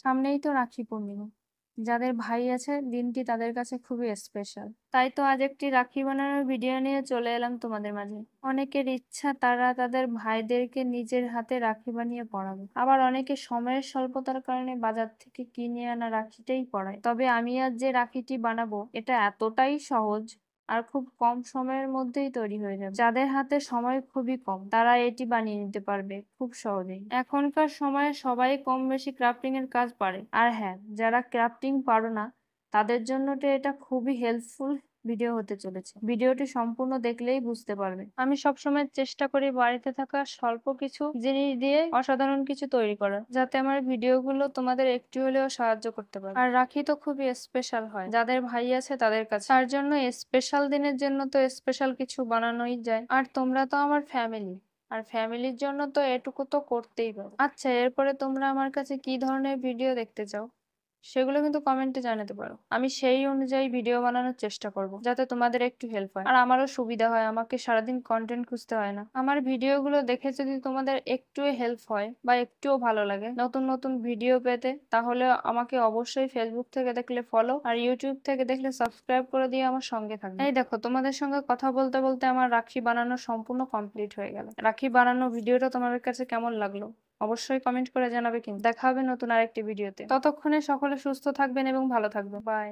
সামনেই তো রাখি পূর্ণিমা। যাদের ভাই আছে দিনটি তাদের কাছে খুবই স্পেশাল। তাই তো আজ একটি রাখি বানানোর ভিডিও নিয়ে চলে এলাম তোমাদের মাঝে। অনেকের ইচ্ছা তারা তাদের ভাইদেরকে নিজের হাতে রাখি বানিয়ে পরাবে, আবার অনেকে সময়ের স্বল্পতার কারণে বাজার থেকে কিনে আনা রাখিটাই পরায়। তবে আমি আজ যে রাখিটি বানাবো এটা এতটাই সহজ আর খুব কম সময়ের মধ্যেই তৈরি হয়ে যাবে। যাদের হাতে সময় খুবই কম তারা এটি বানিয়ে নিতে পারবে খুব সহজেই। এখনকার সময়ে সবাই কম বেশি ক্রাফটিং এর কাজ পারে, আর হ্যাঁ, যারা ক্রাফটিং পারো না তাদের জন্য তো এটা খুবই হেল্পফুল ভিডিও হতে চলেছে। ভিডিওটি সম্পূর্ণ দেখলেই বুঝতে পারবে। আমি সবসময় চেষ্টা করি বাড়িতে থাকা স্বল্প কিছু জিনিস দিয়ে অসাধারণ কিছু তৈরি করার, যাতে আমার ভিডিওগুলো তোমাদের একটু হলেও সাহায্য করতে পারে। আর রাখি তো খুবই স্পেশাল হয় যাদের ভাই আছে তাদের কাছে, তার জন্য স্পেশাল দিনের জন্য তো স্পেশাল কিছু বানানোই যায়। আর তোমরা তো আমার ফ্যামিলি, আর ফ্যামিলির জন্য তো এটুকু তো করতেই পারো। আচ্ছা, এরপরে তোমরা আমার কাছে কি ধরনের ভিডিও দেখতে চাও সেগুলো কিন্তু কমেন্টে জানাতে পারো। আমি সেই অনুযায়ী ভিডিও বানানোর চেষ্টা করব, যাতে তোমাদের একটু হেল্প হয় আর আমারও সুবিধা হয়, আমাকে সারাদিন কন্টেন্ট খুঁজতে হয় না। আমার ভিডিওগুলো দেখে যদি তোমাদের একটু হেল্প হয় বা একটুও ভালো লাগে নতুন নতুন ভিডিও পেতে, তাহলে আমাকে অবশ্যই ফেসবুক থেকে দেখলে ফলো আর ইউটিউব থেকে দেখলে সাবস্ক্রাইব করে দিয়ে আমার সঙ্গে থাকবে। এই দেখো, তোমাদের সঙ্গে কথা বলতে বলতে আমার রাখি বানানো সম্পূর্ণ কমপ্লিট হয়ে গেল। রাখি বানানো ভিডিওটা তোমাদের কাছে কেমন লাগলো অবশ্যই কমেন্ট করে জানাবে। কিন্তু দেখা হবে নতুন আরেকটি ভিডিওতে। ততক্ষণে সকলে সুস্থ থাকবেন এবং ভালো থাকবেন। বাই।